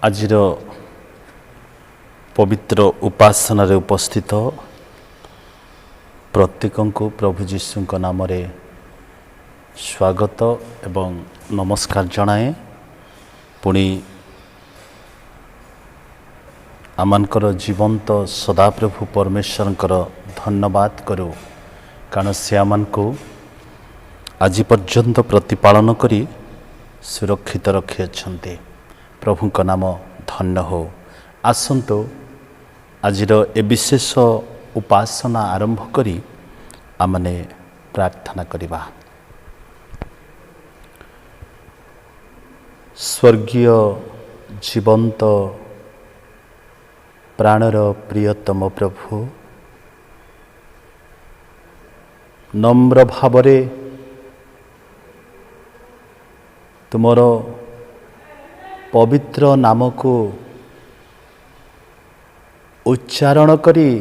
आजिर पवित्र उपासना रे उपस्थित प्रत्येक को प्रभु जीशु नाम रे स्वागत एवं नमस्कार जनाए। पुणी आमनकर जीवंत सदाप्रभु परमेश्वर धन्यवाद करूँ, कारण से आमन को आज पर्यंत प्रतिपालन करी सुरक्षित रखी अच्छे। प्रभु का नाम धन्य हो। आसंतु आजिर ए विशेष उपासना आरंभ करी आमने प्रार्थना करिबा। स्वर्गीय जीवंत प्राणर प्रियतम प्रभु, नम्र भावरे तुमर पवित्र नाम को उच्चारण करी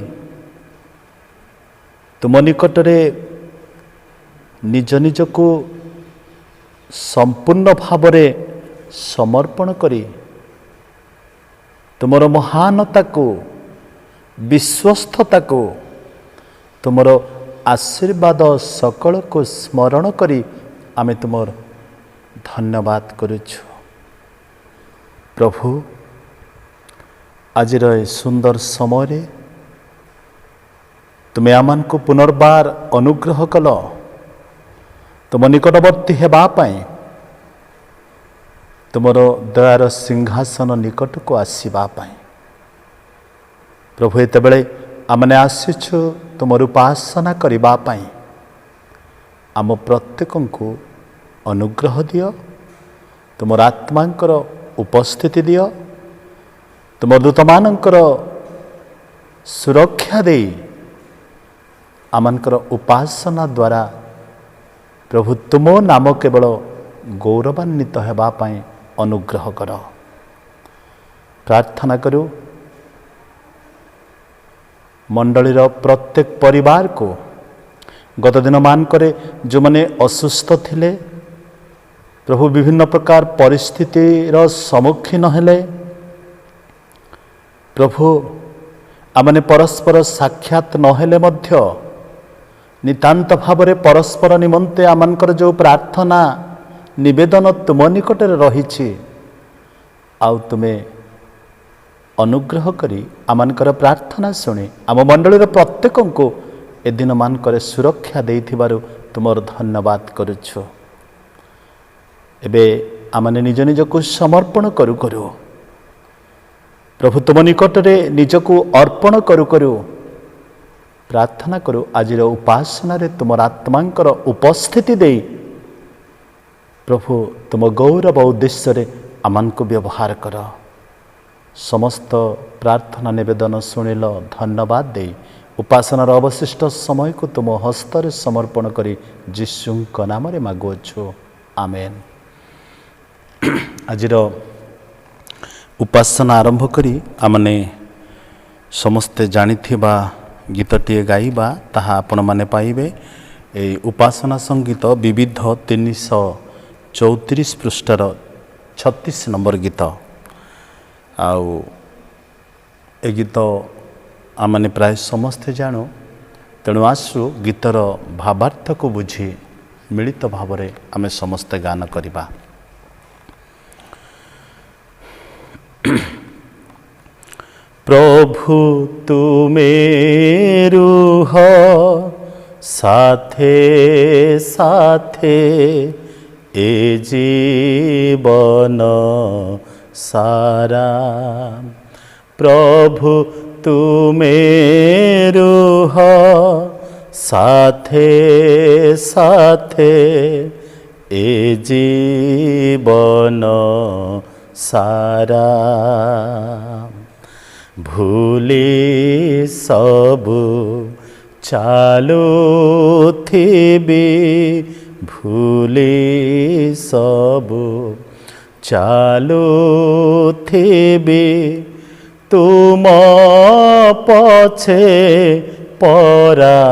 तुम निकटरे निज निज को संपूर्ण भावरे समर्पण करी तुमर महानता को विश्वस्तता को तुमर आशीर्वाद सकल को स्मरण करी आमे तुमर धन्यवाद करुछु। प्रभु आजिर सुंदर समय रे तुमे आमान को पुनर्बार अनुग्रह कल तुम निकटवर्ती हेबा पाई, तुमर दयार सिंहासन निकट को आसीबा पाई। प्रभु एते बेले आमने आसीछु तुमर उपासना करिबा पाई। आम प्रत्येक को अनुग्रह दियो, तुमर आत्मांकर उपस्थिति दियो, तुम दूतमानंकर सुरक्षा दे आमनकर उपासना द्वारा प्रभु तुम नाम केवल गौरवान्वित हेबा पाई अनुग्रह कर। प्रार्थना करू मंडलीर प्रत्येक परिवार को गत दिन मानकरे जो माने असुस्थ थिले, प्रभु विभिन्न प्रकार परिस्थितिर सम्मुखीन हेले, प्रभु आमने परस्पर साक्षात नहेले मध्य नितांत भावरे परस्पर निमंते आमनकर जो प्रार्थना निवेदन तुम निकटरे रहिछि, आउ तुमे अनुग्रह करी आमनकर प्रार्थना शुणी आम मंडलीर प्रत्येक को ए दिन मानकर सुरक्षा देइथिबारु तुमर धन्यवाद करुछु। एबे आमने निज निज को समर्पण करू करू प्रभु तुम निकटरे निज को अर्पण करू करू प्रार्थना करू आजिर उपासना रे तुम आत्मांकर उपस्थिति दे प्रभु तुम गौरव उद्देश्य रे आमान को व्यवहार कर। समस्त प्रार्थना निवेदन शुणिल धन्यवाद दे उपासनार अवशिष्ट समय को तुम हस्ତରେ समर्पण करी जीशुଙ୍କ नामरे मागुछु, आमेन। आजिर उपासना आरंभ करी आमने समस्ते जानिथिबा गीतटीए गाइबा ताहा आपण माने पाइबे। ए उपासना संगीत विविध 334 पृष्ठार 36 नंबर गीत। आउ ए गीत आमने प्राय समस्ते जानू, तेणु आसु गीतर भावार्थ को बुझी मिलित भावरे आमे समस्ते गान करिबा। प्रभु तुमे रुह साथे साथे ए जीवन सारा, प्रभु तुमे रुह साथे साथे ए जीवन सारा, भूली सबु चालू थिबी, भूली सबु चालू थिबी, तुम पछे परा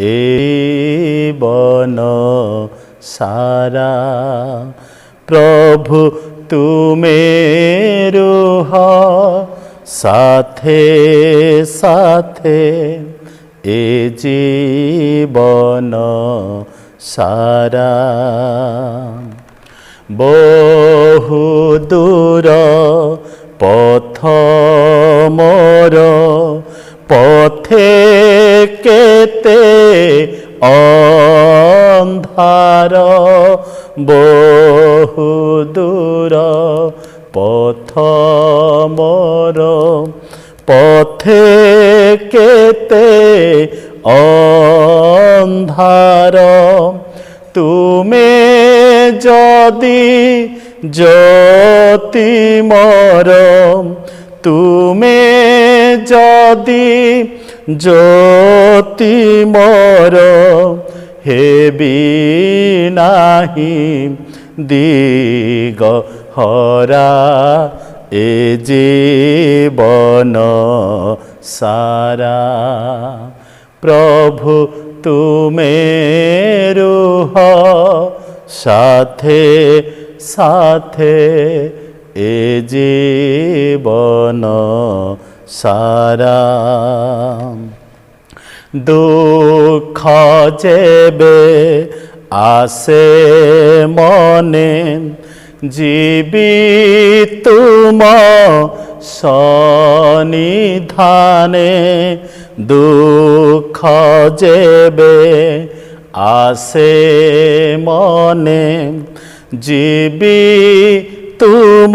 ए बन सारा, प्रभु ତୁମେ ରୁହ ସାଥେ ସାଥେ ଏ ଜୀବନ ସାରା। ବହୁ ଦୂର ପଥ ମୋର, ପଥେ କେତେ ଅନ୍ଧାର। ବହୁ ଦୂର ପଥ ମୋର, ପଥେ କେତେ ଅନ୍ଧାର। ତୁମେ ଯଦି ଜ୍ୟୋତି ମୋର, ତୁମେ ଯଦି ଜ୍ୟୋତି ମୋର, ହେବି ନାହିଁ ଦିଗ ହରା ଏ ଜୀବନ ସାରା। ପ୍ରଭୁ ତୁମେ ରୁହ ସାଥେ ସାଥେ ଏ ଜୀବନ ସାରା। ଦୁଃଖ ଯେବେ ଆସେ ମନେ, ଯିବି ତୁମ ସନ୍ନିଧାନେ। ଦୁଃଖ ଯେବେ ଆସେ ମନେ, ଯିବି ତୁମ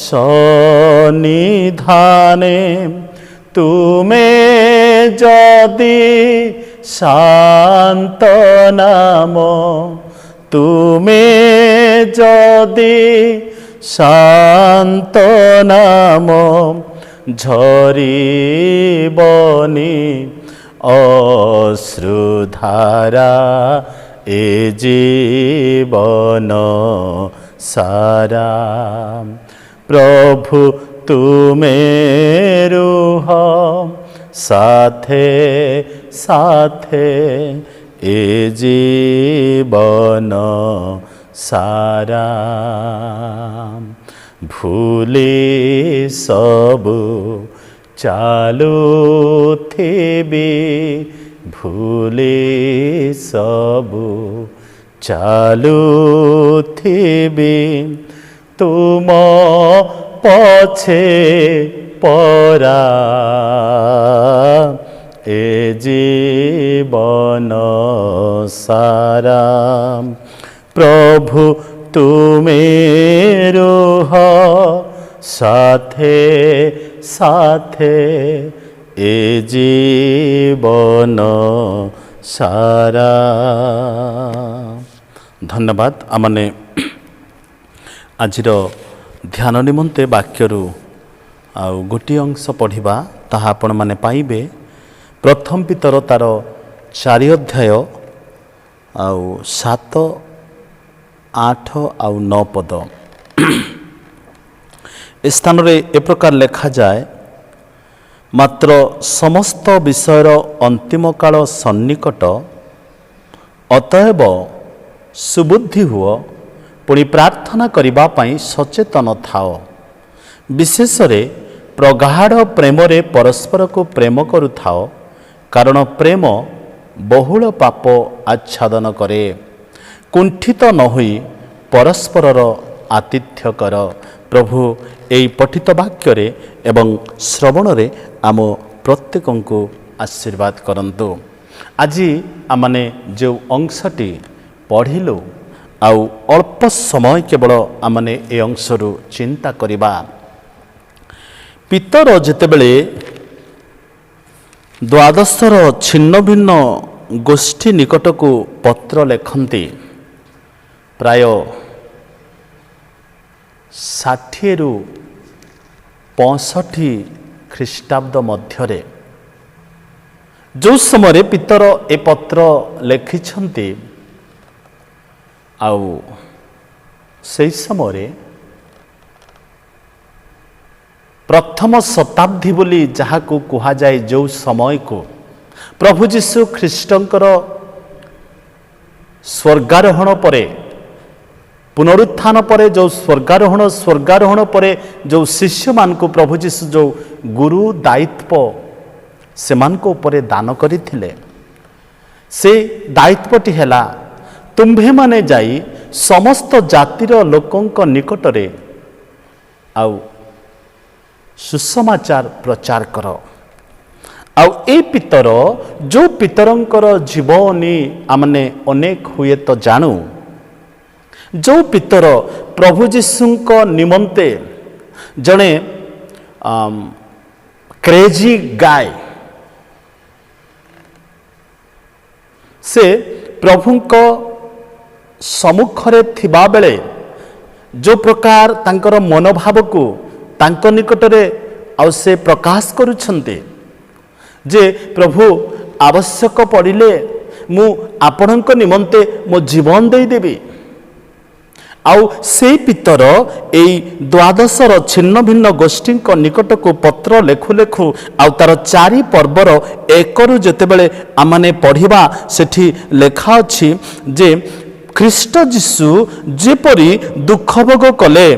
ସନ୍ନିଧାନେ। ତୁମେ ଯଦି ସାନ୍ତ୍ୱନାମ, ତୁମେ ଯଦି ସାନ୍ତ୍ୱନାମ, ଝରିବନି ଅଶ୍ରୁଧାରା ଏ ଜୀବନ ସାରା। ପ୍ରଭୁ ତୁମେ ରୁହ ସାଥେ ସାଥେ ଏ ଜୀବନ ସାରା। ଭୁଲି ସବୁ ଚାଲୁଥିବି, ଭୁଲି ସବୁ ଚାଲୁଥିବି, ତୁମ ପଛେ ପରା ଏ ଜୀବନ ସାରା। ପ୍ରଭୁ ତୁମେ ରୁହ ସାଥେ ସାଥେ ଏ ଜୀବନ ସାରା। ଧନ୍ୟବାଦ। ଆମମାନେ ଆଜିର ଧ୍ୟାନ ନିମନ୍ତେ ବାକ୍ୟରୁ ଆଉ ଗୋଟିଏ ଅଂଶ ପଢ଼ିବା, ତାହା ଆପଣମାନେ ପାଇବେ ପ୍ରଥମ ପିତର ତାର 4 ଅଧ୍ୟାୟ ଆଉ 7, 8 ଆଉ 9 ପଦ। ଏ ସ୍ଥାନରେ ଏ ପ୍ରକାର ଲେଖାଯାଏ, ମାତ୍ର ସମସ୍ତ ବିଷୟର ଅନ୍ତିମ କାଳ ସନ୍ନିକଟ, ଅତଏବ ସୁବୁଦ୍ଧି ହୁଅ, ପୁଣି ପ୍ରାର୍ଥନା କରିବା ପାଇଁ ସଚେତନ ଥାଅ। ବିଶେଷରେ ପ୍ରଗାଢ଼ ପ୍ରେମରେ ପରସ୍ପରକୁ ପ୍ରେମ କରୁଥାଅ, କାରଣ ପ୍ରେମ ବହୁଳ ପାପ ଆଚ୍ଛାଦନ କରେ। କୁଣ୍ଠିତ ନ ହୋଇ ପରସ୍ପରର ଆତିଥ୍ୟ କର। ପ୍ରଭୁ ଏହି ପଠିତ ବାକ୍ୟରେ ଏବଂ ଶ୍ରବଣରେ ଆମ ପ୍ରତ୍ୟେକଙ୍କୁ ଆଶୀର୍ବାଦ କରନ୍ତୁ। ଆଜି ଆମମାନେ ଯେଉଁ ଅଂଶଟି ପଢ଼ିଲୁ, ଆଉ ଅଳ୍ପ ସମୟ କେବଳ ଆମମାନେ ଏ ଅଂଶରୁ ଚିନ୍ତା କରିବା। ପିତର ଯେତେବେଳେ ଦ୍ୱାଦଶର ଛିନ୍ନ ଭିନ୍ନ ଗୋଷ୍ଠୀ ନିକଟକୁ ପତ୍ର ଲେଖନ୍ତି, ପ୍ରାୟ 60ରୁ 65 ଖ୍ରୀଷ୍ଟାବ୍ଦ ମଧ୍ୟରେ, ଯେଉଁ ସମୟରେ ପିତର ଏ ପତ୍ର ଲେଖିଛନ୍ତି, ଆଉ ସେହି ସମୟରେ ପ୍ରଥମ ଶତାବ୍ଦୀ ବୋଲି ଯାହାକୁ କୁହାଯାଏ, ଯେଉଁ ସମୟକୁ ପ୍ରଭୁ ଯୀଶୁ ଖ୍ରୀଷ୍ଟଙ୍କର ସ୍ୱର୍ଗାରୋହଣ ପରେ पुनरुत्थान पर जो स्वर्गारोहण पर जो शिष्य मान को प्रभु जीशु जो गुरु दायित्व से मान को ऊपर दान करथिले से दायित्वटी हैला तुम्भे माने जाई समस्त जातिर लोकों निकटरे आउ सुसमाचार प्रचार कर आउ ए पितर जो पितरंकर जीवनी आमने अनेक हुए तो जानू जो पितर प्रभु जीशुंक निमंते जड़े क्रेजी गाय से प्रभुंक सम्मुखरे थिबा बेले जो प्रकार तांकर मनोभाव को तांको निकटरे आउ से प्रकाश करुछन्ते जे प्रभु आवश्यक पड़िले मु आपणक निमंते मो जीवन दे देबी आउ से पितर एई द्वादशर छिन्न भिन्न गोष्ठी निकट को पत्र लेखु लेखु आउ तार चारि पर्वर एकरु जेतेबेले आमाने पढ़िबा सेठी लेखा अछि जे ख्रीष्ट जीशु जेपरि दुख भोग कले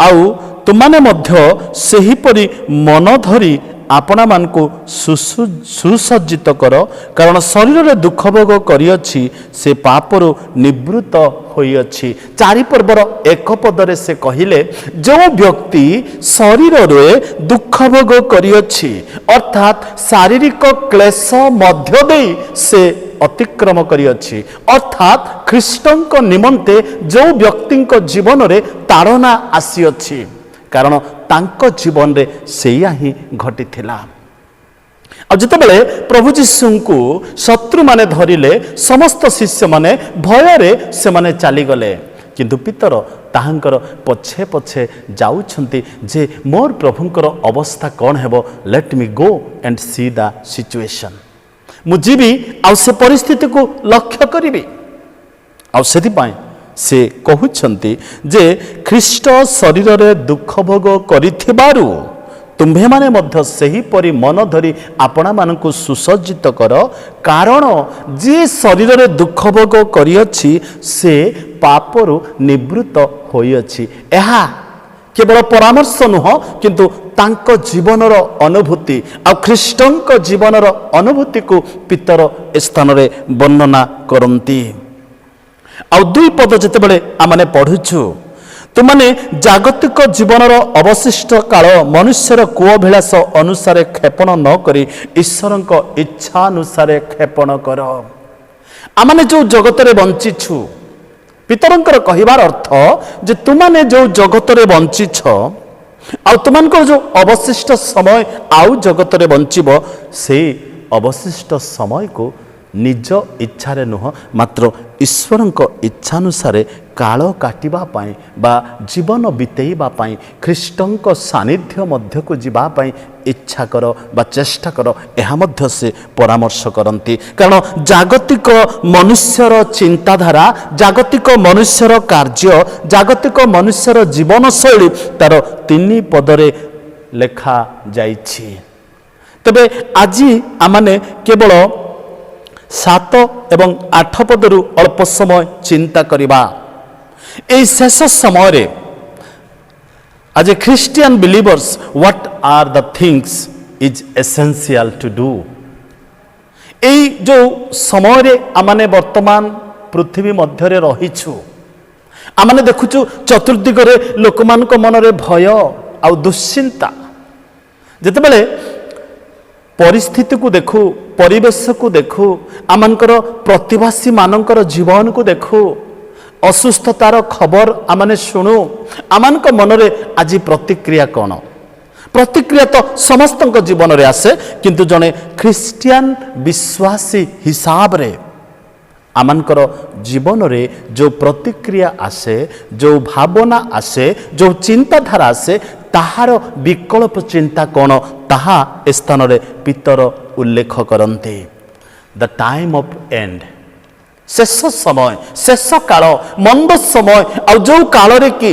आउ तुमाने मध्य सेहीपरि मन धरी आपना मान को सुसज्जित कर कारण शरीर रे दुख भोग करियछि से पापरु निवृत्त होइयछि। चारि पर्वर एक पदरे से कहिले जो व्यक्ति शरीर रे दुख भोग करियछि अर्थात शारीरिक क्लेश मध्य देई से अतिक्रम करियछि अर्थात ख्रीष्टंक निमंते जो व्यक्तिंक जीवन रे ताड़ना आसीअछि कारण तांको जीवन रे सेया ही घटी थिला। जितेबाला प्रभु जीशु को शत्रु माने धरिले समस्त शिष्य माने भय रे से माने चली गले किंतु पितर ताहांकर पछे पछे जाउछंती जे मोर प्रभुंकर अवस्था कौन हेबो let me go and see the situation मु जीवी आ से परिस्थिति को लक्ष्य करिबी आ सेति पाए से कहउछंती जे ख्रीष्ट शरीर रे दुख भोग करिथिबारु तुम्भे माने मध्य सही परि मन धरी आपणा मानकु सुसज्जित कर कारण जे शरीर रे दुख भोग करियछि से पापरु निवृत्त होइयछि। एहा केवल परामर्श नुह किंतु तांको जीवनर अनुभूति आ ख्रीष्टंक जीवनर अनुभूति को पितर स्थान रे वर्णना करंती। आ दुई पद जेतेबेले आमाने पढुछु तुमाने जागतिक जीवनर अवशिष्ट काल मनुष्यर कुअभिलाष अनुसार क्षेपण न करी ईश्वरंक इच्छा अनुसार क्षेपण कर। आमाने जो जगत रे बंचिछु पितरंकर कहिबार अर्थ जे तुमाने जो जगत रे बंचिछ आ तुमनकर जो अवशिष्ट समय आउ जगत रे बंचिबो से अवशिष्ट समय को निज इच्छा रे नुह मात्र ईश्वरंक इच्छानुसार काल काटिबा पाई बा जीवन बितेइबा पाई ख्रीष्टंक सानिध्य मध्य को जीवा पाई इच्छा कर बा चेष्टा कर एहा मध्य से परामर्श करंती। कारण जागतिक मनुष्यर चिंताधारा जागतिक मनुष्यर कार्य जागतिक मनुष्यर जीवन शैली तार तीन पदरे लेखा जाइछि। तबे आजी आमाने केवल 7 एवं 8 पदरु अल्प समय चिंता करिबा। ए शेष समय रे आज Christian believers what are the things is essential to do. ए जो समय रे आमाने वर्तमान पृथ्वी मध्य रे रहिछु आमाने देखुछु चतुर्दिग रे लोकमानक मन रे भय आ दुश्चिंता जेतेबेले परिस्थिति को देखु परिवेश को देखु आमनकर प्रतिवासी मानकर जीवन को देखु असुस्थतार खबर आमने शुणु आमनक मन रे आज प्रतिक्रिया कौन प्रतिक्रिया तो समस्त जीवन रे आसे किंतु जने ख्रिस्टियन विश्वासी हिसाब रे आमनकर जीवन रे जो प्रतिक्रिया आसे जो भावना आसे जो चिंताधारा आसे ताहार विकल्प चिंता कौन ताहा स्थान रे पितर उल्लेख करते। द टाइम ऑफ एंड शेष समय शेष काल मंद समय आ जो काल रे कि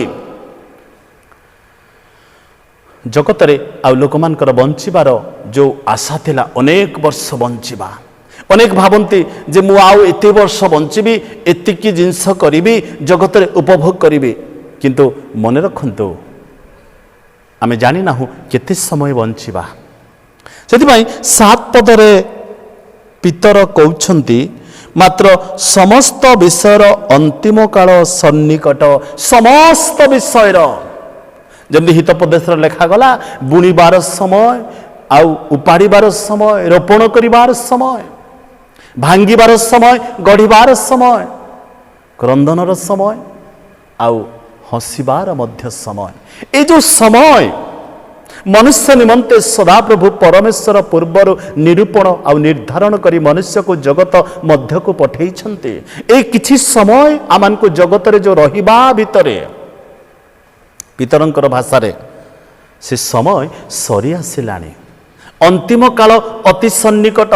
जगत रे आ लोक मानकर बंचिबार जो आशा थिला अनेक वर्ष बंचिबा अनेक भावती जे मु आउ एते वर्ष बंचिबी एतिकी जिनस करिबी जगत रे उपभोग करिबी किंतु मन रखंतु आमे जानि नाहु केते समय बंचिबा सेति 7 पदरे पितर कहउछंती मात्र समस्त विषयर अंतिम काल सन्निकट समस्त विषयर जमि हितोपदेश लेखा गला बुणीबार समय आउ उपाड़ीबार समय रोपण करिबार समय भांगिबार समय गढ़िबार समय क्रंदनर समय आउ हसिबार मध्य समय ए जो समय मनुष्य निमंते सदाप्रभु परमेश्वर पूर्वर निरूपण आउ निर्धारण करी मनुष्य को जगत मध्य को पठेई छंते ए किछि समय आमान को जगत रे जो रहिबा भितरे पितरंकर भाषा रे से समय सरी आसिलानी अंतिम काल अति सन्निकट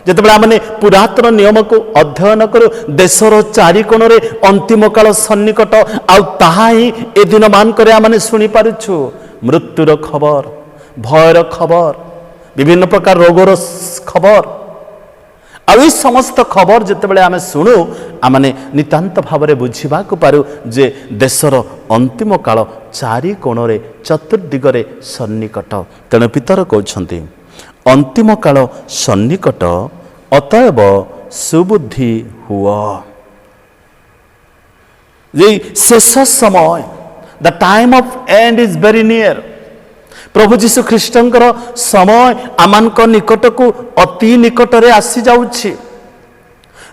जितेबाला आमने पुरातन नियम को अध्ययन करू देशर चारिकोण रे अंतिम काल सन्निकट आउ ताहा ही ए दिन मानकरे आमने सुनी पारुछु मृत्युर खबर भयर खबर विभिन्न प्रकार रोगर खबर आई समस्त खबर जितेबाला आमे शुणु आमने नितांत भाव में बुझा पारू जे देशर अंतिम काल चारि कोण रे चतुर्दिगरे सन्निकट तेणु पितर कहते अंतिम काल सन्निकट अतएव सुबुद्धि हुआ ये शेष समय the time of end is very near प्रभु जीशु ख्रीष्टंकर समय आमानक निकट को अति निकट रे आसी जाउछि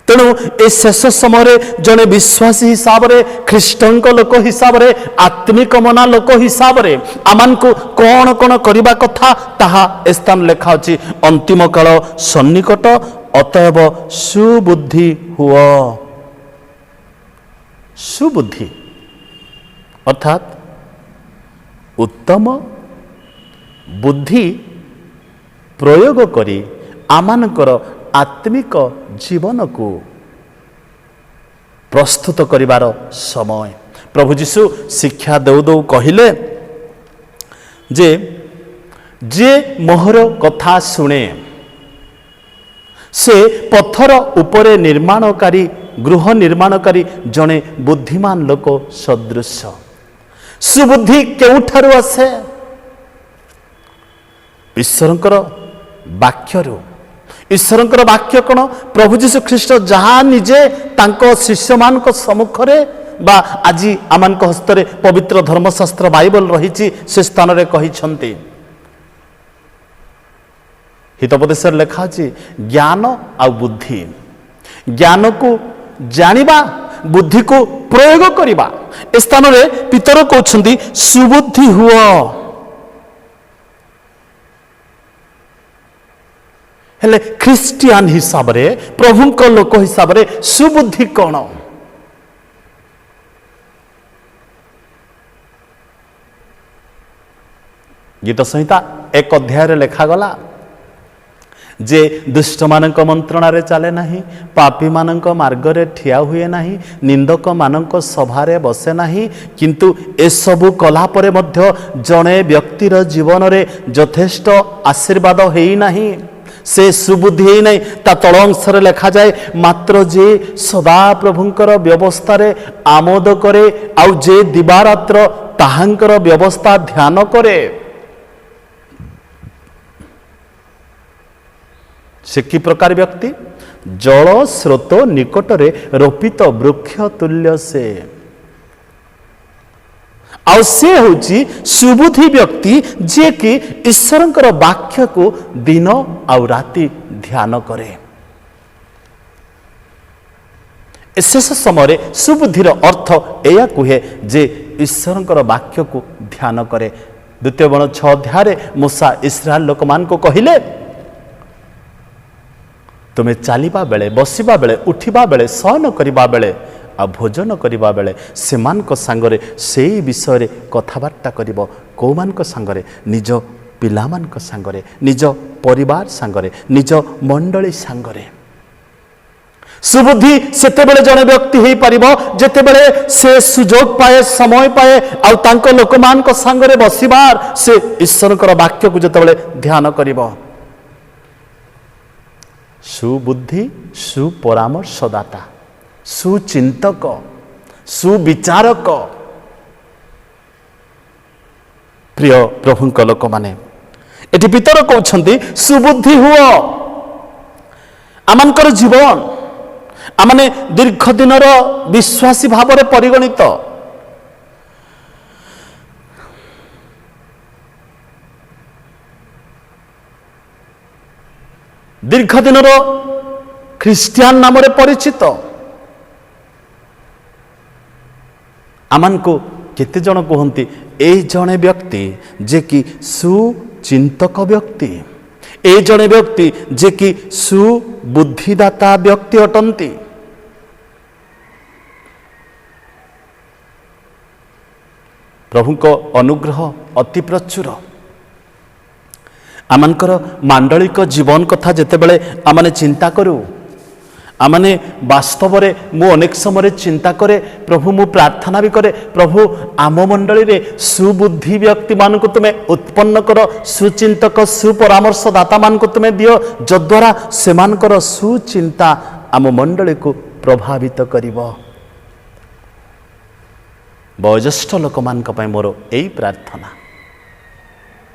तेणु ए शेष समय जड़े विश्वासी हिसाब रे ख्रीष्टंक लोक हिसाब रे आत्मिक मना लोक हिसाब रे आमान को कौन कौन करबा कथा ताहा स्थान लेखा अछि अंतिम काल सन्निकट अतएव सुबुद्धि हुआ सुबुद्धि अर्थात उत्तम बुद्धि प्रयोग करी आमानकर आत्मिक जीवन को प्रस्तुत करिवार समय प्रभु जीशु शिक्षा दौ दौ कहिले जे मोहर कथा शुणे से पत्थर उपरे निर्माणकारी गृह निर्माणकारी जड़े बुद्धिमान लोक सदृश सुबुद्धि केउठारु आसे ईश्वरंकर वाक्यरु ईश्वरंकर वाक्य कौन प्रभु जीशु ख्रीष्ट जहाँ निजे तांको शिष्य मान सम्मुख बा आज आमान हस्तरे पवित्र धर्मशास्त्र बाइबल रही से स्थान रे कहिछंती हितोपदेश लेखा अछि ज्ञान आ बुद्धि ज्ञान को जानिबा बुद्धि को प्रयोग करिबा ए स्थान रे पितर कहउछंती सुबुद्धि हुआ हेले ख्रिस्टियान हिसाब रे प्रभुंक लोक हिसाब रे सुबुद्धि कौन गीत संहिता 1 अध्याय लेखा गला जे दुष्ट मानक मंत्रणा रे चले नाही पापी मानक मार्ग रे ठिया हुए नाही निंदक मानक सभा रे बसे नाही किंतु ए सबु कला परे मध्य जणे व्यक्तिर जीवन रे यथेष्ट आशीर्वाद हेई नाही से सुबुद्धि ही नहीं ता तल अंश लेखा जाए मात्र जे सदा प्रभुंकर व्यवस्था रे आमोद करे आउ जे दिवारात्र ताहांकर व्यवस्था ध्यान करे से कि प्रकार व्यक्ति जल स्रोत निकट रे रोपित वृक्ष तुल्य से आउ से होची सुबुद्धि व्यक्ति जे कि ईश्वरंकर वाक्य को दिन आउ राति ध्यान करे शेष समय सुबुद्धिर अर्थ एया कुहे जे ईश्वरंकर वाक्य को ध्यान करे द्वितीय बण 6 अध्याय मूसा इस्राएल लोक मान को कहिले तुम्हें चलवा बेले बसवा बेले उठिबा बेले शयन करिबा बेले आ भोजन करिबा बेले सेमानक संगरे सेई विषय रे कथाबार्ता करिबो कोमानक संगरे निज पिलामानक संगरे निज परिवार संगरे निज मंडली संगरे सुबुद्धि सेते बेले जने व्यक्ति हेई परिबो जेते बेले से सुजोग पाए समय पाए आ तांको लोकमानक संगरे बसिबार से ईश्वरकर वाक्य को जेते बेले ध्यान करिबो ସୁବୁଦ୍ଧି ସୁପରାମର୍ଶଦାତା, ସୁଚିନ୍ତକ, ସୁବିଚାରକ। ପ୍ରିୟ ପ୍ରଭୁଙ୍କ ଲୋକମାନେ, ଏଠି ପିତର କହୁଛନ୍ତି ସୁବୁଦ୍ଧି ହୁଅ। ଆମମାନଙ୍କର ଜୀବନ ଆମମାନେ ଦୀର୍ଘ ଦିନର ବିଶ୍ୱାସୀ ଭାବରେ ପରିଗଣିତ। ଦୀର୍ଘ ଦିନର ଖ୍ରୀଷ୍ଟିଆନ ନାମରେ ପରିଚିତ। ଆମମାନଙ୍କୁ କେତେ ଜଣ କୁହନ୍ତି ଏଇ ଜଣେ ବ୍ୟକ୍ତି ଯେ କି ସୁଚିନ୍ତକ ବ୍ୟକ୍ତି, ଏ ଜଣେ ବ୍ୟକ୍ତି ଯେ କି ସୁବୁଦ୍ଧିଦାତା ବ୍ୟକ୍ତି ଅଟନ୍ତି। ପ୍ରଭୁଙ୍କ ଅନୁଗ୍ରହ ଅତି ପ୍ରଚୁର। ଆମମାନଙ୍କର ମାଣ୍ଡଳିକ ଜୀବନ କଥା ଯେତେବେଳେ ଆମମାନେ ଚିନ୍ତା କରୁ, ଆମମାନେ ବାସ୍ତବରେ ମୁଁ ଅନେକ ସମୟରେ ଚିନ୍ତା କରେ, ପ୍ରଭୁ ମୁଁ ପ୍ରାର୍ଥନା ବି କରେ, ପ୍ରଭୁ ଆମ ମଣ୍ଡଳୀରେ ସୁବୁଦ୍ଧି ବ୍ୟକ୍ତିମାନଙ୍କୁ ତୁମେ ଉତ୍ପନ୍ନ କର, ସୁଚିନ୍ତକ ସୁପରାମର୍ଶଦାତାମାନଙ୍କୁ ତୁମେ ଦିଅ, ଯଦ୍ୱାରା ସେମାନଙ୍କର ସୁଚିନ୍ତା ଆମ ମଣ୍ଡଳୀକୁ ପ୍ରଭାବିତ କରିବ। ବୟୋଜ୍ୟେଷ୍ଠ ଲୋକମାନଙ୍କ ପାଇଁ ମୋର ଏଇ ପ୍ରାର୍ଥନା,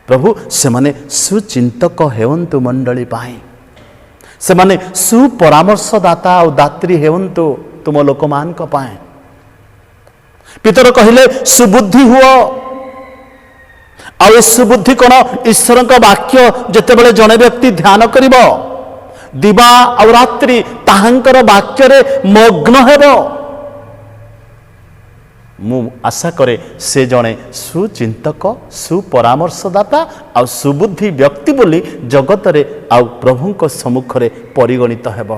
ପ୍ରଭୁ ସେମାନେ ସୁଚିନ୍ତକ ହେଉନ୍ତୁ ମଣ୍ଡଳୀ ପାଇଁ, ସେମାନେ ସୁପରାମର୍ଶଦାତା ଆଉ ଦାତ୍ରୀ ହେଉନ୍ତୁ ତୁମ ଲୋକମାନଙ୍କ ପାଇଁ। ପିତର କହିଲେ ସୁବୁଦ୍ଧି ହୁଅ। ଆଉ ଏ ସୁବୁଦ୍ଧି କ'ଣ? ଈଶ୍ୱରଙ୍କ ବାକ୍ୟ ଯେତେବେଳେ ଜଣେ ବ୍ୟକ୍ତି ଧ୍ୟାନ କରିବ, ଦିବା ଆଉ ରାତ୍ରି ତାହାଙ୍କର ବାକ୍ୟରେ ମଗ୍ନ ହେବ, ମୁଁ ଆଶା କରେ ସେ ଜଣେ ସୁଚିନ୍ତକ ସୁପରାମର୍ଶଦାତା ଆଉ ସୁବୁଦ୍ଧି ବ୍ୟକ୍ତି ବୋଲି ଜଗତରେ ଆଉ ପ୍ରଭୁଙ୍କ ସମ୍ମୁଖରେ ପରିଗଣିତ ହେବ।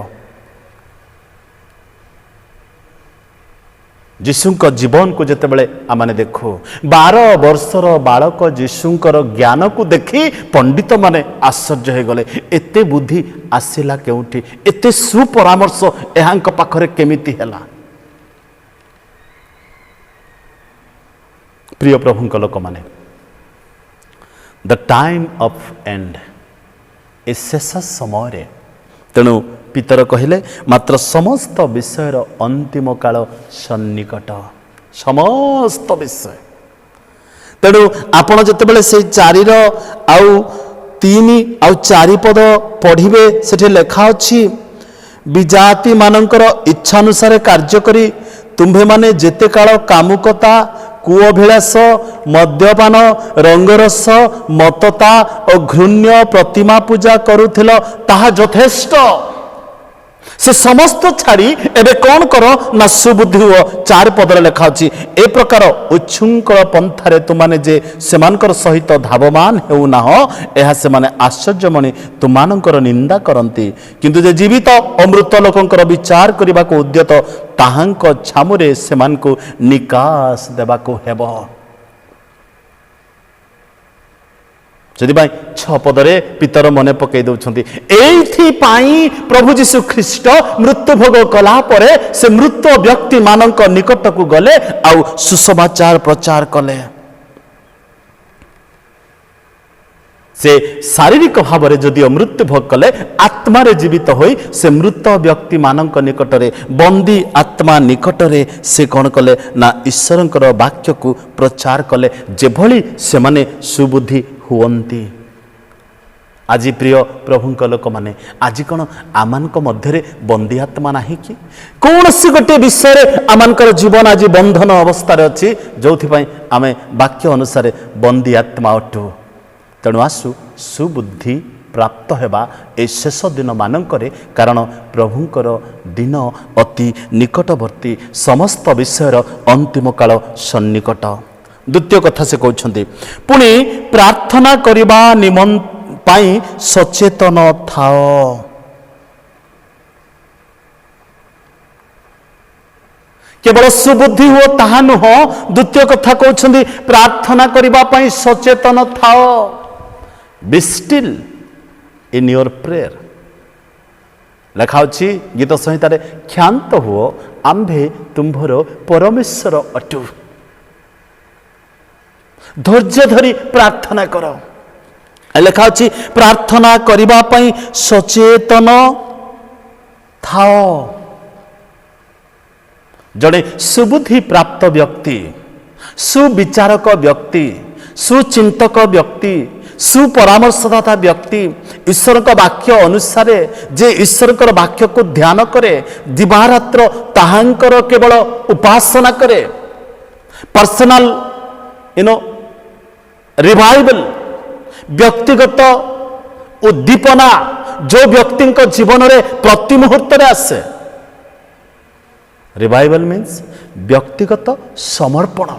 ଯୀଶୁଙ୍କ ଜୀବନକୁ ଯେତେବେଳେ ଆମେ ଦେଖୁ, 12 ବର୍ଷର ବାଳକ ଯୀଶୁଙ୍କର ଜ୍ଞାନକୁ ଦେଖି ପଣ୍ଡିତମାନେ ଆଶ୍ଚର୍ଯ୍ୟ ହୋଇଗଲେ। ଏତେ ବୁଦ୍ଧି ଆସିଲା କେଉଁଠି? ଏତେ ସୁପରାମର୍ଶ ଏହାଙ୍କ ପାଖରେ କେମିତି ହେଲା? ପ୍ରିୟ ପ୍ରଭୁଙ୍କ ଲୋକମାନେ, ଦ ଟାଇମ୍ ଅଫ୍ ଏଣ୍ଡ, ଏ ଶେଷ ସମୟରେ, ତେଣୁ ପିତର କହିଲେ ମାତ୍ର ସମସ୍ତ ବିଷୟର ଅନ୍ତିମ କାଳ ସନ୍ନିକଟ। ସମସ୍ତ ବିଷୟ। ତେଣୁ ଆପଣ ଯେତେବେଳେ ସେଇ 4 ଆଉ 3 ଆଉ 4 ପଦ ପଢ଼ିବେ, ସେଠି ଲେଖା ଅଛି, ବିଜାତି ମାନଙ୍କର ଇଚ୍ଛାନୁସାରେ କାର୍ଯ୍ୟ କରି ତୁମ୍ଭେମାନେ ଯେତେ କାଳ କାମୁକତା, କୁଅଭିଳାଷ, ମଦ୍ୟପାନ, ରଙ୍ଗରସ, ମତ୍ତତା ଓ ଘୃଣ୍ୟ ପ୍ରତିମା ପୂଜା କରୁଥିଲ, ତାହା ଯଥେଷ୍ଟ। ସେ ସମସ୍ତ ଛାଡ଼ି ଏବେ କ'ଣ କର ନା ସୁବୁଦ୍ଧି ହୁଅ। 4 ପଦରେ ଲେଖା ଅଛି, ଏ ପ୍ରକାର ଉଚ୍ଛୃଙ୍ଖଳ ପନ୍ଥାରେ ତୁମାନେ ଯେ ସେମାନଙ୍କର ସହିତ ଧାବମାନ ହେଉନାହଁ, ଏହା ସେମାନେ ଆଶ୍ଚର୍ଯ୍ୟମଣି ତୁମାନଙ୍କର ନିନ୍ଦା କରନ୍ତି। କିନ୍ତୁ ଯେ ଜୀବିତ ଅମୃତ ଲୋକଙ୍କର ବିଚାର କରିବାକୁ ଉଦ୍ୟତ, ତାହାଙ୍କ ଛାମୁରେ ସେମାନଙ୍କୁ ନିକାଶ ଦେବାକୁ ହେବ। ସେଥିପାଇଁ 6 ପଦରେ ପିତର ମନେ ପକାଇ ଦେଉଛନ୍ତି, ଏଇଥିପାଇଁ ପ୍ରଭୁ ଯୀଶୁ ଖ୍ରୀଷ୍ଟ ମୃତ୍ୟୁଭୋଗ କଲା ପରେ ସେ ମୃତ ବ୍ୟକ୍ତିମାନଙ୍କ ନିକଟକୁ ଗଲେ ଆଉ ସୁସମାଚାର ପ୍ରଚାର କଲେ। ସେ ଶାରୀରିକ ଭାବରେ ଯଦିଓ ମୃତ୍ୟୁଭୋଗ କଲେ, ଆତ୍ମାରେ ଜୀବିତ ହୋଇ ସେ ମୃତ ବ୍ୟକ୍ତିମାନଙ୍କ ନିକଟରେ, ବନ୍ଦୀ ଆତ୍ମା ନିକଟରେ ସେ କ'ଣ କଲେ ନା ଈଶ୍ୱରଙ୍କର ବାକ୍ୟକୁ ପ୍ରଚାର କଲେ, ଯେଭଳି ସେମାନେ ସୁବୁଦ୍ଧି ହୁଅନ୍ତି। ଆଜି ପ୍ରିୟ ପ୍ରଭୁଙ୍କ ଲୋକମାନେ, ଆଜି କ'ଣ ଆମମାନଙ୍କ ମଧ୍ୟରେ ବନ୍ଦୀ ଆତ୍ମା ନାହିଁ କି? କୌଣସି ଗୋଟିଏ ବିଷୟରେ ଆମମାନଙ୍କର ଜୀବନ ଆଜି ବନ୍ଧନ ଅବସ୍ଥାରେ ଅଛି, ଯେଉଁଥିପାଇଁ ଆମେ ବାକ୍ୟ ଅନୁସାରେ ବନ୍ଦୀ ଆତ୍ମା ଅଟୁ। ତେଣୁ ଆସୁ ସୁବୁଦ୍ଧି ପ୍ରାପ୍ତ ହେବା ଏ ଶେଷ ଦିନମାନଙ୍କରେ, କାରଣ ପ୍ରଭୁଙ୍କର ଦିନ ଅତି ନିକଟବର୍ତ୍ତୀ, ସମସ୍ତ ବିଷୟର ଅନ୍ତିମ କାଳ ସନ୍ନିକଟ। ଦ୍ୱିତୀୟ କଥା ସେ କହୁଛନ୍ତି, ପୁଣି ପ୍ରାର୍ଥନା କରିବା ପାଇଁ ସଚେତନ ଥାଅ। କେବଳ ସୁବୁଦ୍ଧି ହୁଅ ତାହା ନୁହଁ, ଦ୍ୱିତୀୟ କଥା କହୁଛନ୍ତି ପ୍ରାର୍ଥନା କରିବା ପାଇଁ ସଚେତନ ଥାଅ। Be still in your prayer। ଲେଖା ଅଛି ଗୀତ ସଂହିତାରେ, କ୍ଷାନ୍ତ ହୁଅ ଆମ୍ଭେ ତୁମ୍ଭର ପରମେଶ୍ୱର ଅଟୁ। ଧୈର୍ଯ୍ୟ ଧରି ପ୍ରାର୍ଥନା କର। ଲେଖା ଅଛି ପ୍ରାର୍ଥନା କରିବା ପାଇଁ ସଚେତନ ଥାଅ। ଜଣେ ସୁବୁଦ୍ଧି ପ୍ରାପ୍ତ ବ୍ୟକ୍ତି, ସୁବିଚାରକ ବ୍ୟକ୍ତି, ସୁଚିନ୍ତକ ବ୍ୟକ୍ତି, ସୁପରାମର୍ଶଦାତା ବ୍ୟକ୍ତି, ଈଶ୍ୱରଙ୍କ ବାକ୍ୟ ଅନୁସାରେ ଯେ ଈଶ୍ୱରଙ୍କର ବାକ୍ୟକୁ ଧ୍ୟାନ କରେ, ଦିବାରାତ୍ର ତାହାଙ୍କର କେବଳ ଉପାସନା କରେ, ପର୍ସନାଲ ରିଭାଇଭାଲ, ବ୍ୟକ୍ତିଗତ ଉଦ୍ଦୀପନା ଯେଉଁ ବ୍ୟକ୍ତିଙ୍କ ଜୀବନରେ ପ୍ରତି ମୁହୂର୍ତ୍ତରେ ଆସେ। ରିଭାଇଭାଲ ମିନ୍ସ ବ୍ୟକ୍ତିଗତ ସମର୍ପଣ।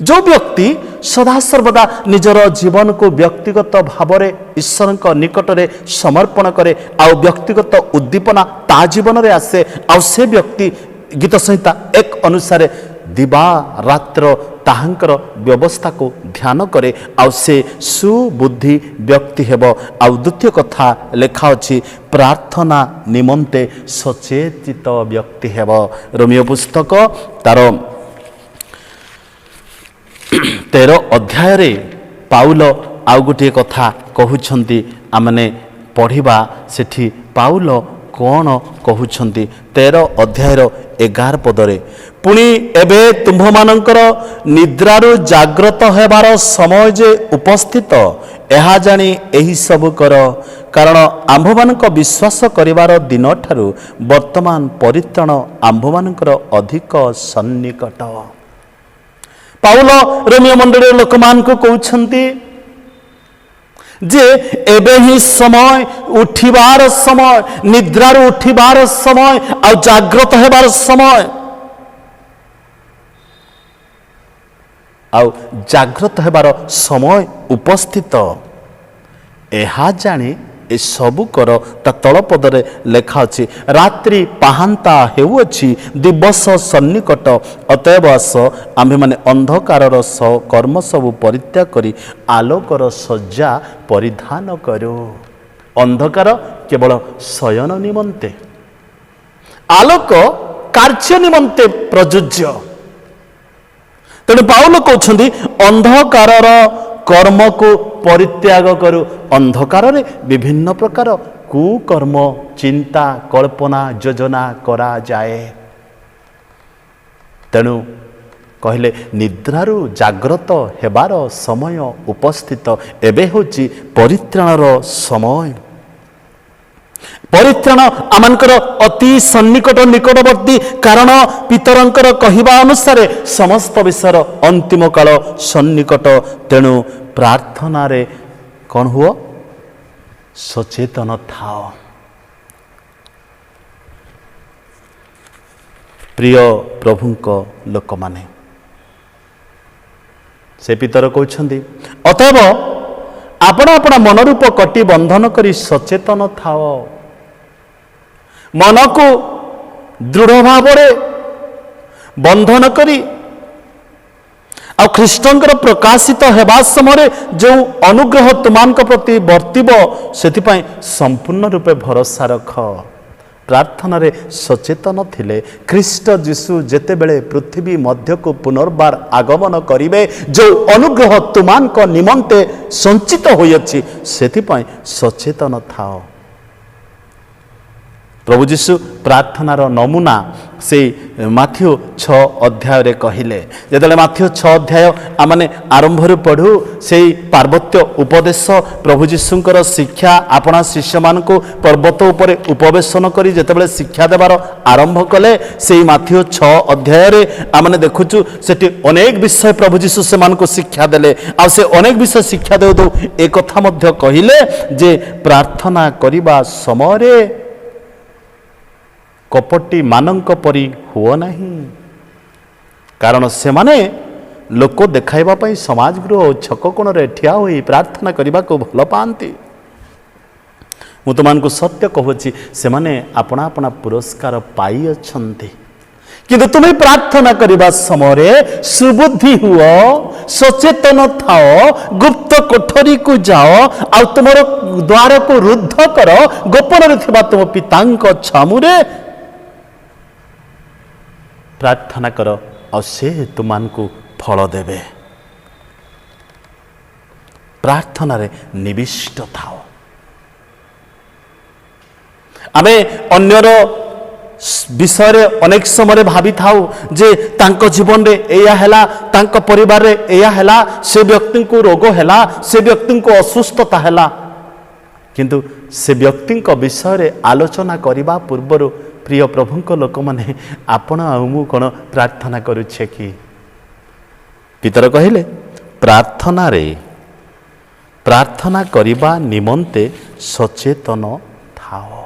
ଯେଉଁ ବ୍ୟକ୍ତି ସଦାସର୍ବଦା ନିଜର ଜୀବନକୁ ବ୍ୟକ୍ତିଗତ ଭାବରେ ଈଶ୍ୱରଙ୍କ ନିକଟରେ ସମର୍ପଣ କରେ, ଆଉ ବ୍ୟକ୍ତିଗତ ଉଦ୍ଦୀପନା ତା ଜୀବନରେ ଆସେ, ଆଉ ସେ ବ୍ୟକ୍ତି ଗୀତ ସଂହିତା 1 ଅନୁସାରେ ଦିବା ରାତ୍ର ତାହାଙ୍କର ବ୍ୟବସ୍ଥାକୁ ଧ୍ୟାନ କରେ, ଆଉ ସେ ସୁବୁଦ୍ଧି ବ୍ୟକ୍ତି ହେବ। ଆଉ ଦ୍ୱିତୀୟ କଥା ଲେଖା ଅଛି, ପ୍ରାର୍ଥନା ନିମନ୍ତେ ସଚେତିତ ବ୍ୟକ୍ତି ହେବ। ରୋମିଓ ପୁସ୍ତକ ତାର 13 ଅଧ୍ୟାୟରେ ପାଉଲ ଆଉ ଗୋଟିଏ କଥା କହୁଛନ୍ତି, ଆମମାନେ ପଢ଼ିବା ସେଠି ପାଉଲ କ'ଣ କହୁଛନ୍ତି। 13 ଅଧ୍ୟାୟର 11 ପଦରେ, ପୁଣି ଏବେ ତୁମ୍ଭମାନଙ୍କର ନିଦ୍ରାରୁ ଜାଗ୍ରତ ହେବାର ସମୟ ଯେ ଉପସ୍ଥିତ, ଏହା ଜାଣି ଏହିସବୁ କର, କାରଣ ଆମ୍ଭମାନଙ୍କ ବିଶ୍ୱାସ କରିବାର ଦିନଠାରୁ ବର୍ତ୍ତମାନ ପରିତ୍ରାଣ ଆମ୍ଭମାନଙ୍କର ଅଧିକ ସନ୍ନିକଟ। ପାଉଲ ରୋମିଓ ମଣ୍ଡଳୀର ଲୋକମାନଙ୍କୁ କହୁଛନ୍ତି ଯେ ଏବେ ହିଁ ସମୟ, ଉଠିବାର ସମୟ, ନିଦ୍ରାରୁ ଉଠିବାର ସମୟ, ଆଉ ଜାଗ୍ରତ ହେବାର ସମୟ। ଆଉ ଜାଗ୍ରତ ହେବାର ସମୟ ଉପସ୍ଥିତ, ଏହା ଜାଣି ଏସବୁ କର। ତା ତଳପଦରେ ଲେଖା ଅଛି, ରାତ୍ରି ପାହାନ୍ତା ହେଉଅଛି, ଦିବସ ସନ୍ନିକଟ, ଅତଏବ ଆସ ଆମ୍ଭେମାନେ ଅନ୍ଧକାରର କର୍ମ ସବୁ ପରିତ୍ୟାଗ କରି ଆଲୋକର ଶଯ୍ୟା ପରିଧାନ କରୁ। ଅନ୍ଧକାର କେବଳ ଶୟନ ନିମନ୍ତେ, ଆଲୋକ କାର୍ଯ୍ୟ ନିମନ୍ତେ ପ୍ରଯୁଜ୍ୟ। ତେଣୁ ପାଉଲ କହୁଛନ୍ତି ଅନ୍ଧକାରର କର୍ମକୁ ପରିତ୍ୟାଗ କରୁ। ଅନ୍ଧକାରରେ ବିଭିନ୍ନ ପ୍ରକାର କୁକର୍ମ, ଚିନ୍ତା, କଳ୍ପନା, ଯୋଜନା କରାଯାଏ। ତେଣୁ କହିଲେ ନିଦ୍ରାରୁ ଜାଗ୍ରତ ହେବାର ସମୟ ଉପସ୍ଥିତ, ଏବେ ହେଉଛି ପରିତ୍ରାଣର ସମୟ। ପରିତ୍ରାଣ ଆମମାନଙ୍କର ଅତି ସନ୍ନିକଟ, ନିକଟବର୍ତ୍ତୀ, କାରଣ ପିତରଙ୍କର କହିବା ଅନୁସାରେ ସମସ୍ତ ବିଷୟର ଅନ୍ତିମ କାଳ ସନ୍ନିକଟ। ତେଣୁ ପ୍ରାର୍ଥନାରେ କ'ଣ ହୁଅ? ସଚେତନ ଥାଅ। ପ୍ରିୟ ପ୍ରଭୁଙ୍କ ଲୋକମାନେ, ସେ ପିତର କହୁଛନ୍ତି, ଅତଏବ ଆପଣ ଆପଣ ମନରୂପ କଟି ବନ୍ଧନ କରି ସଚେତନ ଥାଅ। ମନକୁ ଦୃଢ଼ ଭାବରେ ବନ୍ଧନ କରି, ଆଉ ଖ୍ରୀଷ୍ଟଙ୍କର ପ୍ରକାଶିତ ହେବା ସମୟରେ ଯେଉଁ ଅନୁଗ୍ରହ ତୁମମାନଙ୍କ ପ୍ରତି ବର୍ତ୍ତିବ, ସେଥିପାଇଁ ସମ୍ପୂର୍ଣ୍ଣ ରୂପେ ଭରସା ରଖ। ପ୍ରାର୍ଥନାରେ ସଚେତନ ଥିଲେ ଖ୍ରୀଷ୍ଟ ଯୀଶୁ ଯେତେବେଳେ ପୃଥିବୀ ମଧ୍ୟକୁ ପୁନର୍ବାର ଆଗମନ କରିବେ, ଯେଉଁ ଅନୁଗ୍ରହ ତୁମମାନଙ୍କ ନିମନ୍ତେ ସଞ୍ଚିତ ହୋଇଅଛି, ସେଥିପାଇଁ ସଚେତନ ଥାଅ। ପ୍ରଭୁ ଯୀଶୁ ପ୍ରାର୍ଥନାର ନମୁନା ସେଇ ମାଥିଉ 6 ଅଧ୍ୟାୟରେ କହିଲେ। ଯେତେବେଳେ ମାଥିଉ 6 ଅଧ୍ୟାୟ ଆମେ ଆରମ୍ଭରୁ ପଢ଼ୁ, ସେଇ ପାର୍ବତ୍ୟ ଉପଦେଶ, ପ୍ରଭୁ ଯୀଶୁଙ୍କର ଶିକ୍ଷା ଆପଣା ଶିଷ୍ୟମାନଙ୍କୁ ପର୍ବତ ଉପରେ ଉପବେଶନ କରି ଯେତେବେଳେ ଶିକ୍ଷା ଦେବାର ଆରମ୍ଭ କଲେ, ସେଇ ମାଥିଉ 6 ଅଧ୍ୟାୟରେ ଆମେ ଦେଖୁଛୁ ସେଠି ଅନେକ ବିଷୟ ପ୍ରଭୁ ଯୀଶୁ ସେମାନଙ୍କୁ ଶିକ୍ଷା ଦେଲେ। ଆଉ ସେ ଅନେକ ବିଷୟ ଶିକ୍ଷା ଦେଉ ଦେଉ ଏକଥା ମଧ୍ୟ କହିଲେ ଯେ ପ୍ରାର୍ଥନା କରିବା ସମୟରେ କପଟି ମାନଙ୍କ ପରି ହୁଅ ନାହିଁ, କାରଣ ସେମାନେ ଲୋକ ଦେଖାଇବା ପାଇଁ ସମାଜ ଗୃହ ଓ ଛକ କୋଣରେ ଠିଆ ହୋଇ ପ୍ରାର୍ଥନା କରିବାକୁ ଭଲ ପାଆନ୍ତି। ମୁଁ ତୁମମାନଙ୍କୁ ସତ୍ୟ କହୁଛି, ସେମାନେ ଆପଣା ଆପଣା ପୁରସ୍କାର ପାଇଅଛନ୍ତି। କିନ୍ତୁ ତୁମେ ପ୍ରାର୍ଥନା କରିବା ସମୟରେ ସୁବୁଦ୍ଧି ହୁଅ, ସଚେତନ ଥାଅ, ଗୁପ୍ତ କୋଠରୀକୁ ଯାଅ, ଆଉ ତୁମର ଦ୍ୱାରକୁ ରୁଦ୍ଧ କର, ଗୋପନରେ ଥିବା ତୁମ ପିତାଙ୍କ ଛାମୁରେ ପ୍ରାର୍ଥନା କର, ଆଉ ସେ ତୁମମାନଙ୍କୁ ଫଳ ଦେବେ। ପ୍ରାର୍ଥନାରେ ନିବିଷ୍ଟ ଥାଅ। आमे अन्यर विषय अनेक समय भावी थाउ जे तांको जीवन रे एया हैला, तांको परिवार रे एया हैला, से व्यक्ति को रोग हैला, से व्यक्ति को असुस्थता हैला, किंतु से व्यक्ति विषय रे आलोचना करने पूर्वर प्रिय प्रभु लोक मैंने आपण आमु कौन प्रार्थना करुछे कि पितर कहले प्रार्थना करने निमंते सचेतन थाओ।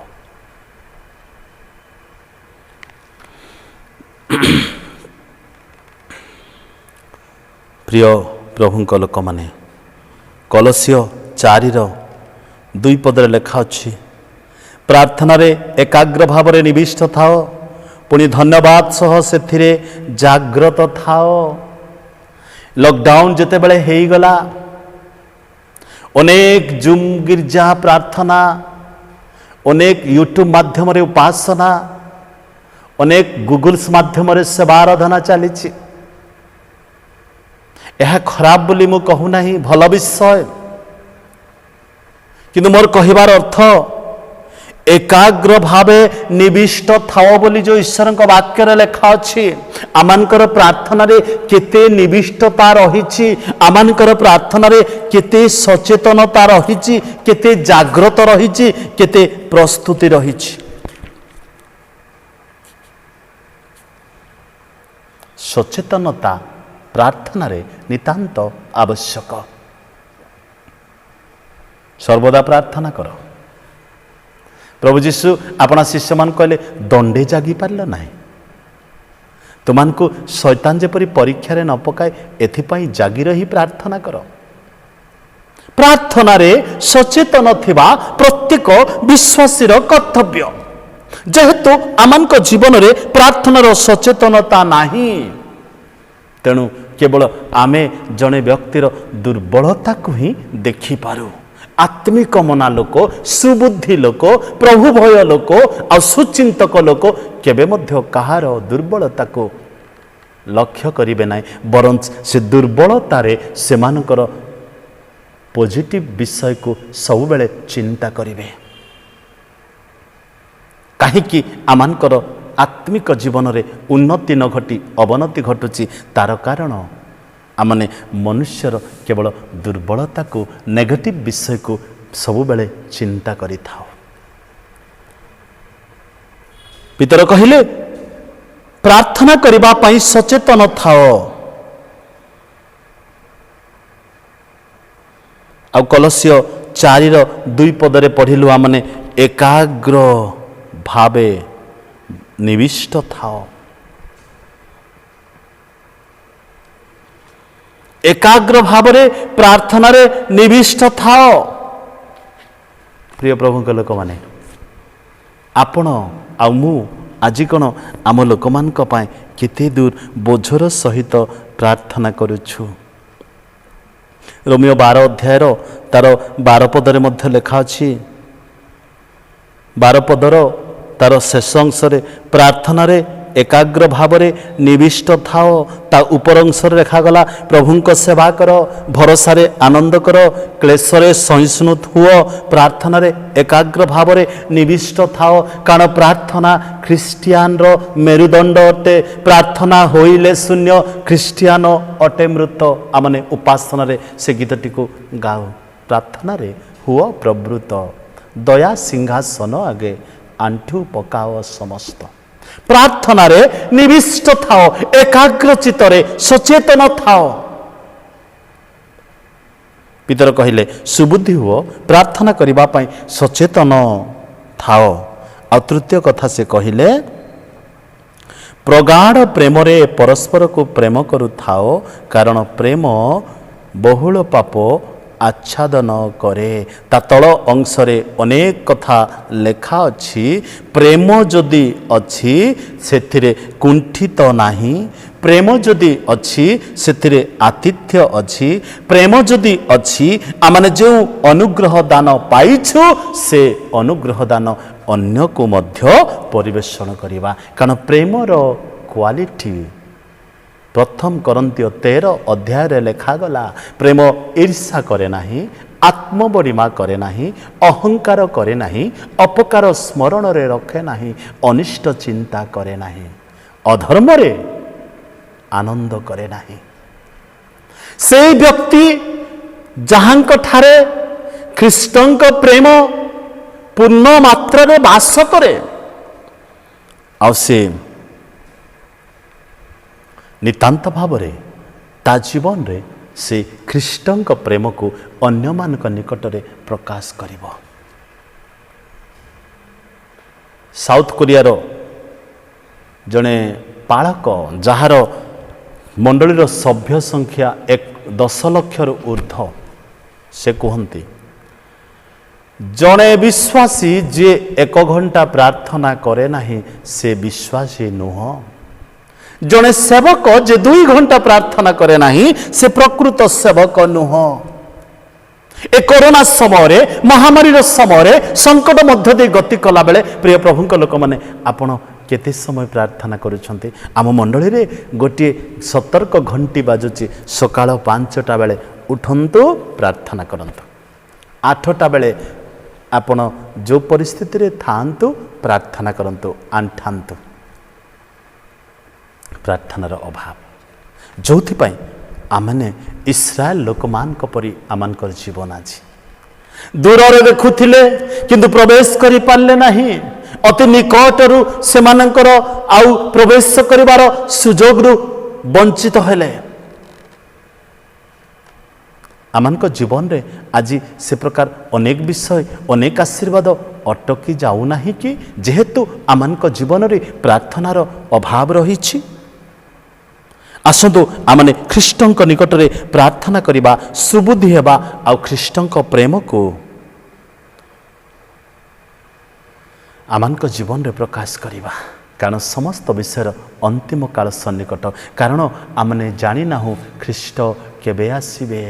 प्रिय प्रभु लोक मैंने कलसिय 4:2 पदरे लेखा अच्छी प्रार्थना रे एकाग्र भाव रे निविष्ट थाओ, पुणी धन्यवाद सह से जाग्रत थाओ। लॉकडाउन जिते बेले हे गला अनेक जूम गिरजा प्रार्थना, अनेक यूट्यूब माध्यम रे उपासना, अनेक गूगल्स माध्यम रे सेवा आराधना चली। यह खराब बोली मु कहू नहीं, भल विषय, किंतु मोर कहिबार अर्थ एकाग्र भावे निविष्ट थाओ बोली जो ईश्वर वाक्य रे लेखा अछि। आमानकर प्रार्थना रे केते निविष्टता रहिछि, आमानकर प्रार्थना रे केते सचेतनता रहिछि, केते जागृत रहिछि, केते प्रस्तुति रहिछि। सचेतनता प्रार्थना रे नितांत आवश्यक। सर्वदा प्रार्थना कर। प्रभु जीशु अपना शिष्य मान कहले दंडे जागी पारल ना, तुमको शैतान जेपरी परीक्षा रे न पकाए एथिपाई जागी रही प्रार्थना कर। प्रार्थना रे सचेतन थिबा प्रत्येक विश्वासी कर्तव्य, जेहेतु आमानक जीवन रे प्रार्थनार सचेतनता नाही, तेणु केवल आमे जने व्यक्तिर दुर्बलता को ही देखि पारू। आत्मिक मना लोक, सुबुद्धि लोक, प्रभु भय लोक आ सुचिंतक लोक केबे मध्य कहार दुर्बलता को लक्ष्य करिवे नाही, बरं से दुर्बलता रे सेमानकर पॉजिटिव विषय को सब बेले चिंता करिवे। काहेकि आमानकर आत्मिक जीवन रे उन्नति न घटी अवनति घटुची, तार कारण आमने मनुष्यर केवल दुर्बलता को, नेगेटिव विषय को सब बेले चिंता करि थाओ। पितर कहिले प्रार्थना करिबा पई सचेतन थाओ। आ कलसिय 4:2 पदरे पढ़िलु आमने एकाग्र भावे निविष्ट थाओ। एकाग्र भाव रे प्रार्थना रे निविष्ट थाओ। प्रिय प्रभु के लोक माने आपण आ मु आज कौन आम लोक मान केते दूर बोझर सहित प्रार्थना करुछु। रोमियो 12 अध्याय तार 12 पदरे मध्य लेखा अछि। 12 पदर तार शेष अंश रे प्रार्थना रे एकाग्र भाव रे निविष्ट थाओ। ता उपर अंश रेखागला प्रभुंक सेवा कर, भरोसा रे आनंद कर, क्लेश रे सहिष्णु हुओ, प्रार्थना रे एकाग्र भाव रे निविष्ट थाओ। कारण प्रार्थना ख्रिस्टियान रो मेरुदंड अटे। प्रार्थना होइले शून्य, ख्रिस्टियान अटे मृत। आमने उपासना रे से गीतटी को गाओ। प्रार्थना रे हुओ प्रवृत्त, दया सिंहासन आगे आंठू पकाओ समस्त। प्रार्थना रे निविष्ट थाओ, एकाग्र चित्तरे सचेतन थाओ। पितर कहिले सुबुद्धि हुओ, प्रार्थना करिबा पई सचेतन थाओ। आ तृतीय कथा से कहिले प्रगाढ़ प्रेम रे परस्पर को प्रेम करू थाओ, कारण प्रेम बहुल पाप आच्छादन करे। ता तल अंश रे अनेक कथा लेखा अछि। प्रेम जदि अछि सेथिरे कुंठित नाही, प्रेम जदि अछि सेथिरे आतिथ्य अछि, प्रेम जदि अछि आमाने जो अनुग्रह दान पाइछु से अनुग्रह दान अन्य को मध्य परिवेषण करिबा। कारण प्रेमर क्वालिटी प्रथम करंतिय 13 अध्याय रे लेखा गला, प्रेम ईर्षा करे नाही, आत्मबरिमा करे नाही, अहंकार करे नाही, अपकार स्मरण रे रखे नाही, अनिष्ट चिंता करे नाही, अधर्म रे आनंद करे नाही। से व्यक्ति जहांक ठारे ख्रीष्टंक प्रेम पूर्ण मात्रा रे वास करे आ से नितांत भाव रे ता जीवन रे से ख्रीष्टंक प्रेम को अन्य मान निकट में प्रकाश करिबो। साउथ कोरियार जड़े पालक जार मंडलीर सभ्य संख्या 10 लाख ऊर्ध्व से कहते जड़े विश्वासी जे 1 घंटा प्रार्थना करे नहीं से विश्वासी नुह, जड़े सेवक जे 2 घंटा प्रार्थना करे नहीं से प्रकृत सेवक नुह। ए कोरोना समय महामारी समय संकट मध्य दे गति कला बेले प्रिय प्रभु लोक मैंने आपण केते समय प्रार्थना करुछंती। आम मंडली रे गोटे सतर्क घंटी बाजुची सकाळ 5टा बेले उठंतु प्रार्थना करंतु, 8टा बेले आपण जो परिस्थिति रे थांतु प्रार्थना करंतु, आंठांतु। प्रार्थनार अभाव जोथि पई आमने इस्राएल लोक मान परी आमानकर जीवन आज दूर देखुथिले किंतु प्रवेश करि पारले नाही, अति निकटरू सेमानंकर आउ प्रवेश करिवार सुजोग रु वंचित हेले। आमानक जीवन रे आज से प्रकार अनेक विषय अनेक आशीर्वाद अटकी जाऊ नाही कि जेहेतु आमानक जीवन रे प्रार्थनार अभाव रहिछि। आसतु आमने ख्रीष्टंक निकट रे प्रार्थना करिबा, सुबुद्धि हेबा आ ख्रीष्टंक प्रेम को आमानक जीवन रे प्रकाश करिबा। कारण समस्त विषय अंतिम काल सन्निकट, कारण आमने जानी नाहु ख्रीष्ट केबे आसीबे।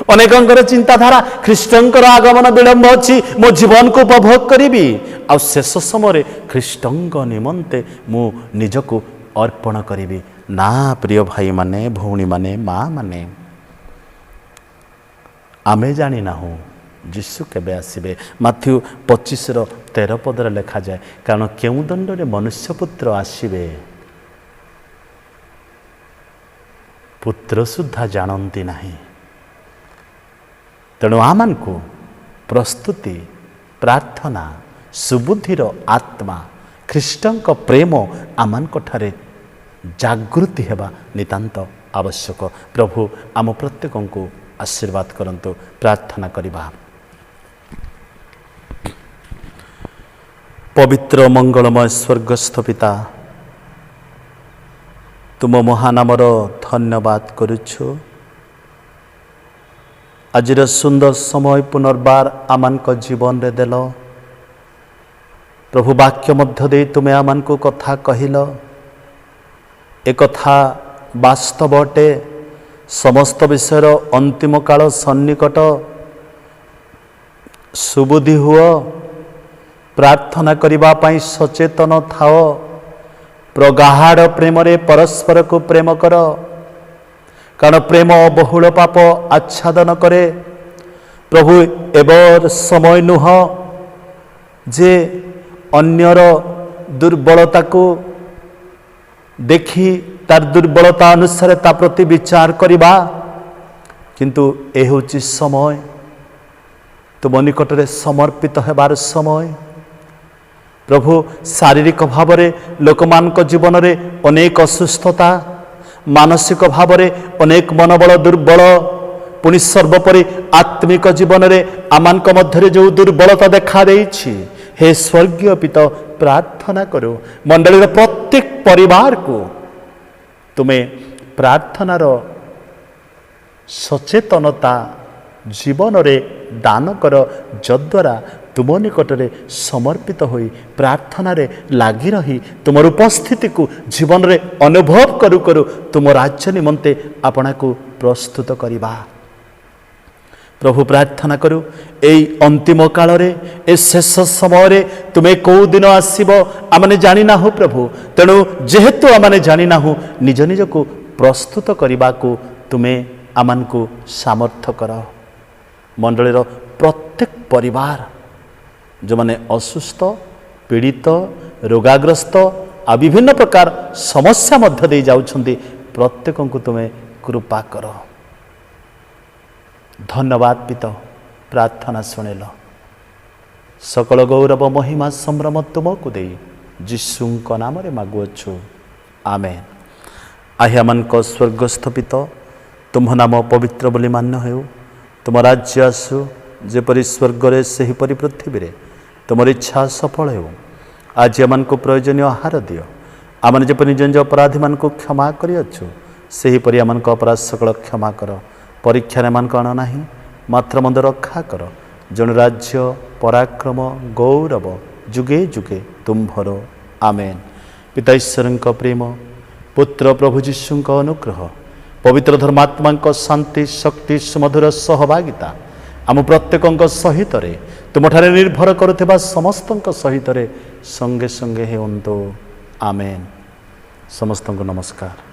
अनेकंकर चिंताधारा ख्रीष्टंकर आगमन विलंब अछि, मो जीवन को उपभोग करिबी आ शेष समय ख्रीष्टंक निमंते मु निजको अर्पण करिबी। ना प्रिय भाई माने भौणी माने माँ माने आमे जानी ना हूँ जीशु केबे आसीबे। माथ्यू 25:13 पदरे लेखा जाए, कारण केउ दंडरे मनुष्य पुत्र आसीबे पुत्र सुद्धा जानती नहीं। तेणु आमान को प्रस्तुति प्रार्थना सुबुद्धिर आत्मा ख्रीष्टंक प्रेम आमान ठारे जागृति हेबा नितांत आवश्यक। प्रभु आम प्रत्येक को आशीर्वाद करंतु। प्रार्थना करिबा। पवित्र मंगलमय स्वर्गस्थ पिता, तुम महानामर धन्यवाद करुछु। आजिर सुंदर समय पुनर्बार आमान को जीवन रे देल प्रभु। वाक्य मध्य दे तुमे आमान को कथा कहिल, एक कथा वास्तव अटे। समस्त विषय अंतिम काल सन्निकट, सुबुद्धि हुओ, प्रार्थना करिबा पई सचेतन थाओ, प्रगाढ़ प्रेम रे परस्पर को प्रेम कर, कारण प्रेम बहुल पाप आच्छादन करे। प्रभु एबर समय नुह जे अन्यर दुर्बलता को देखी तार दुर्बलता अनुसार ता प्रति विचार करिबा, किंतु ए होची समय तुम निकट रे समर्पित हेबार समय। प्रभु शारीरिक भाव रे लोकमान को जीवन रे अनेक असुस्थता, मानसिक भाव रे अनेक मनोबल दुर्बल, पुनि सर्वोपरि आत्मिक जीवन रे आमान को मध्य जो दुर्बलता देखा देइछि, हे स्वर्गीय पिता प्रार्थना करो मंडलीर प्रत्येक परिवार को तुम्हें प्रार्थनार सचेतनता जीवन रे दान कर, जद्वारा तुम निकट रे समर्पित होई प्रार्थना रे लागी रही तुमर उपस्थिति को जीवन रे अनुभव करू करू तुम राज्य निमंते आपना को प्रस्तुत करिबा। प्रभु प्रार्थना करू एई अंतिम काल रे ए शेष समय रे तुमे को दिन आसीबो आमने जानि ना हो प्रभु। तेणु जेहेतु आमने जानि ना हो निज निज को प्रस्तुत करिबा को तुमे आमान को सामर्थ्य कर। मंडलीर प्रत्येक परिवार जो माने असुस्थ पीड़ित रोगाग्रस्त आ विभिन्न प्रकार समस्या मध्य दे जाउछन्ति प्रत्येक को तुम्हें कृपा कर। धन्यवाद पिता प्रार्थना शुणिल सकल गौरव महिमा संभ्रम तुमको दे जीशुଙ୍କ नामरे मागुअछु आमेन। आह्या मान स्वर्गस्थ पिता तुम नाम पवित्र बोली मान्य हो तुम राज्य आसु जेपरी स्वर्ग से पृथ्वी रे तुम इच्छा सफल हो। आज आम को प्रयोजनीय आहार दियो आम जप निज निज अपराधी मान क्षमा करछु सेहीपरि आम अपराध सकल क्षमा कर। परीक्षा मान अण ना मात्र मंद रक्षा कर जन राज्य पराक्रम गौरव जुगे जुगे तुम्भर आमेन। पिता ईश्वर प्रेम पुत्र प्रभु जीशु अनुग्रह पवित्र धर्मात्मा शांति शक्ति सुमधुर सहभागिता आम प्रत्येक सहित तुमठारे निर्भर करुवा समस्त सहित संगे संगे हेउंतो आमेन। समस्त नमस्कार।